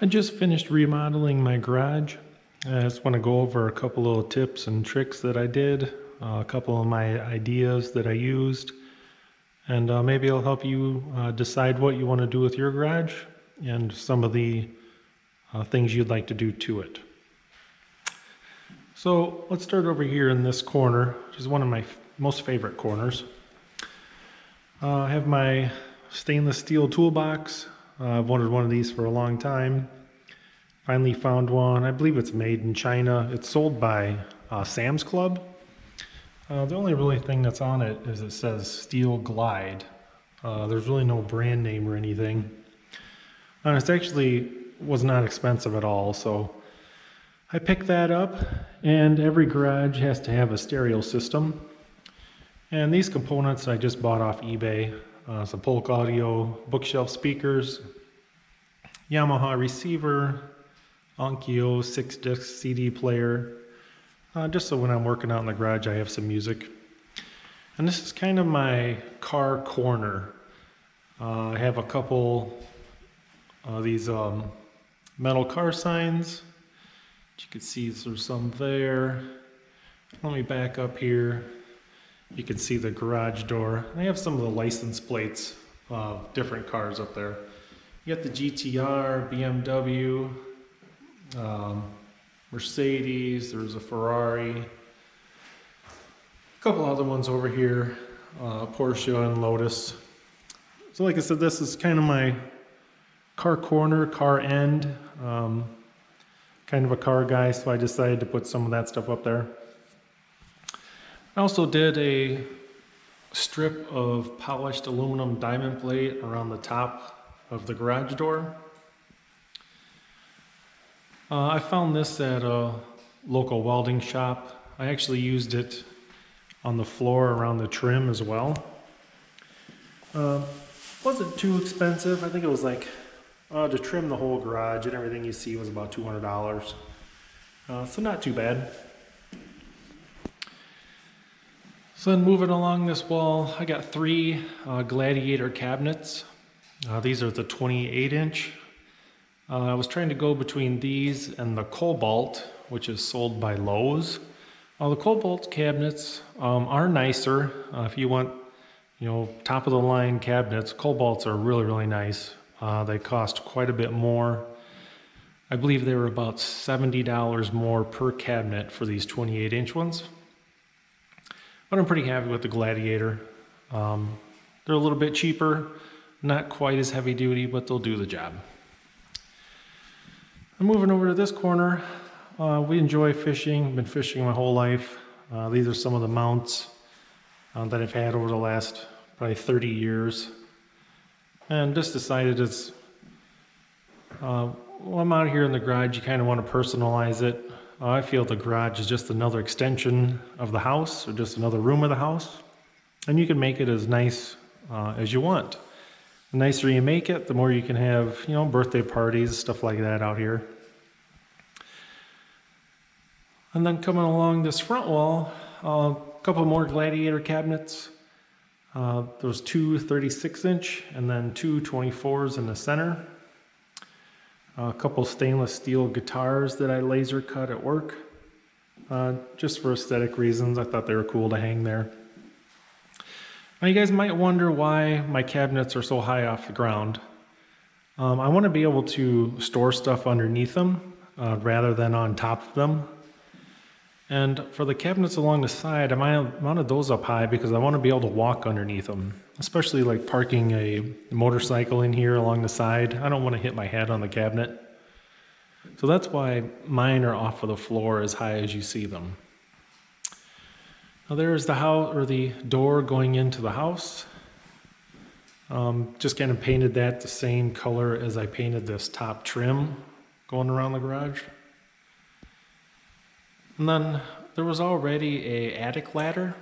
I just finished remodeling my garage. I just want to go over a couple little tips and tricks that I did, a couple of my ideas that I used, and maybe it'll help you decide what you want to do with your garage and some of the things you'd like to do to it. So let's start over here in this corner, which is one of my most favorite corners. I have my stainless steel toolbox. I've wanted one of these for a long time. Finally found one. I believe it's made in China. It's sold by Sam's Club. The only really thing that's on it is it says Steel Glide. There's really no brand name or anything. And it actually was not expensive at all, so I picked that up. And every garage has to have a stereo system. And these components I just bought off eBay. Some Polk Audio bookshelf speakers, Yamaha receiver, Onkyo 6-disc CD player, just so when I'm working out in the garage I have some music. And this is kind of my car corner. I have a couple of these metal car signs. You can see there's some there. Let me back up here. You can see the garage door. I have some of the license plates of different cars up there. You got the GTR, BMW, Mercedes, there's a Ferrari, a couple other ones over here, Porsche and Lotus. So like I said, this is kind of my car corner, car end, kind of a car guy, so I decided to put some of that stuff up there. I also did a strip of polished aluminum diamond plate around the top of the garage door. I found this at a local welding shop. I actually used it on the floor around the trim as well. Wasn't too expensive. I think it was like, to trim the whole garage and everything you see was about $200. So not too bad. So then moving along this wall, I got 3 Gladiator cabinets. These are the 28-inch. I was trying to go between these and the Cobalt, which is sold by Lowe's. The Cobalt cabinets are nicer. If you want, top of the line cabinets, Cobalts are really, really nice. They cost quite a bit more. I believe they were about $70 more per cabinet for these 28-inch ones. But I'm pretty happy with the Gladiator. They're a little bit cheaper, not quite as heavy duty, but they'll do the job. I'm moving over to this corner. We enjoy fishing. I've been fishing my whole life. These are some of the mounts that I've had over the last probably 30 years. And just decided it's, when I'm out here in the garage, you kind of want to personalize it. I feel the garage is just another extension of the house, or just another room of the house. And you can make it as nice as you want. The nicer you make it, the more you can have, birthday parties, stuff like that out here. And then coming along this front wall, a couple more Gladiator cabinets. There's 2 36-inch and then 2 24s in the center. A couple stainless steel guitars that I laser cut at work. Just for aesthetic reasons, I thought they were cool to hang there. Now you guys might wonder why my cabinets are so high off the ground. I want to be able to store stuff underneath them rather than on top of them. And for the cabinets along the side, I mounted those up high because I want to be able to walk underneath them, especially like parking a motorcycle in here along the side. I don't want to hit my head on the cabinet. So that's why mine are off of the floor as high as you see them. Now there's the house, or the door going into the house. Just kind of painted that the same color as I painted this top trim going around the garage. And then there was already an attic ladder.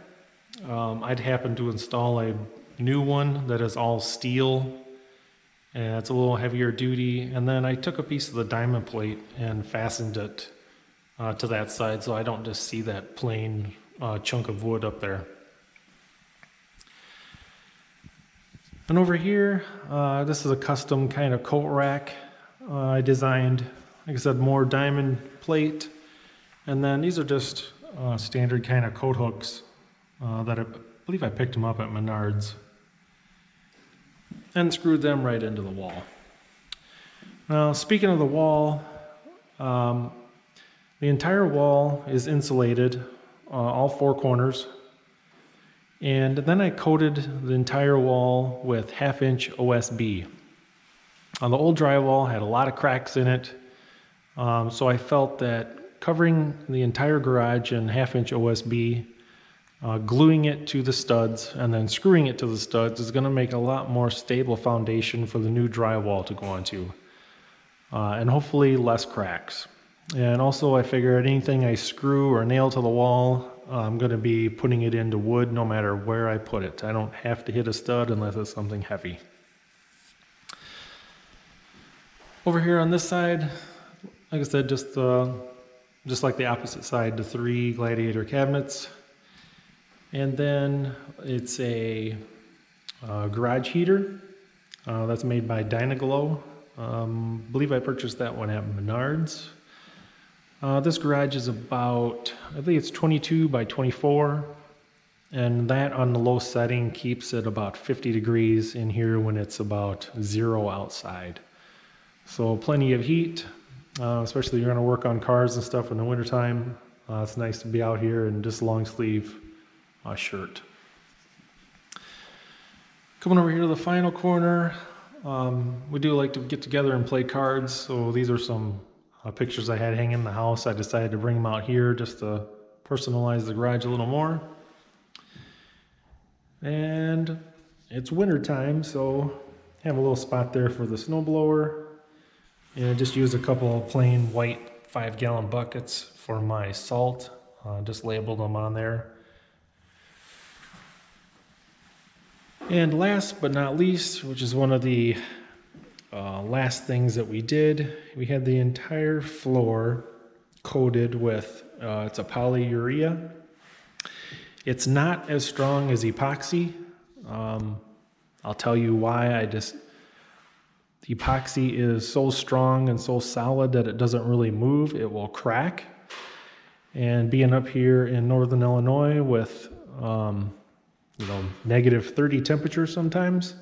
I'd happened to install a new one that is all steel, and it's a little heavier duty. And then I took a piece of the diamond plate and fastened it to that side so I don't just see that plain chunk of wood up there. And over here, this is a custom kind of coat rack. I designed, like I said, more diamond plate. And then these are just standard kind of coat hooks that I believe I picked them up at Menards. And screwed them right into the wall. Now, speaking of the wall, the entire wall is insulated, all four corners. And then I coated the entire wall with 1/2-inch OSB. The old drywall had a lot of cracks in it, so I felt that covering the entire garage in 1/2-inch OSB, gluing it to the studs, and then screwing it to the studs is going to make a lot more stable foundation for the new drywall to go onto. And hopefully less cracks. And also I figured anything I screw or nail to the wall, I'm going to be putting it into wood no matter where I put it. I don't have to hit a stud unless it's something heavy. Over here on this side, like I said, just like the opposite side, the 3 gladiator cabinets. And then it's a garage heater that's made by Dynaglow. I believe I purchased that one at Menards. This garage is about, I think it's 22 by 24, and that on the low setting keeps it about 50 degrees in here when it's about 0 outside. So plenty of heat, especially if you're going to work on cars and stuff in the wintertime. It's nice to be out here in just long sleeve shirt. Coming over here to the final corner, we do like to get together and play cards, so these are some pictures I had hanging in the house. I decided to bring them out here just to personalize the garage a little more. And it's winter time, so I have a little spot there for the snowblower, and I just used a couple of plain white 5-gallon buckets for my salt. Just labeled them on there. And last but not least, which is one of the last things that we did, we had the entire floor coated with, it's a Polyuria. It's not as strong as epoxy. I'll tell you why. The epoxy is so strong and so solid that it doesn't really move. It will crack. And being up here in northern Illinois with negative 30 temperatures sometimes,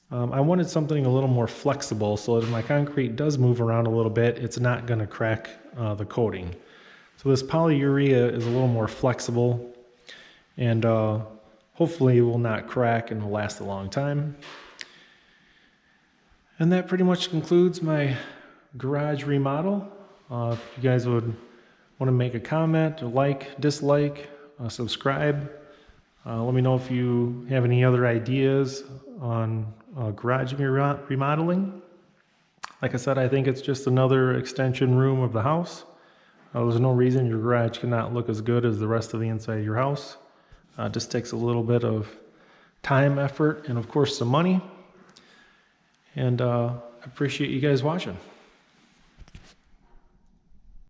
I wanted something a little more flexible so that if my concrete does move around a little bit, it's not going to crack the coating. So this Polyuria is a little more flexible, and hopefully it will not crack and will last a long time. And that pretty much concludes my garage remodel. If you guys would want to make a comment, a like, dislike, subscribe. Let me know if you have any other ideas on garage remodeling. Like I said, I think it's just another extension room of the house. There's no reason your garage cannot look as good as the rest of the inside of your house. It just takes a little bit of time, effort, and of course some money. And I appreciate you guys watching.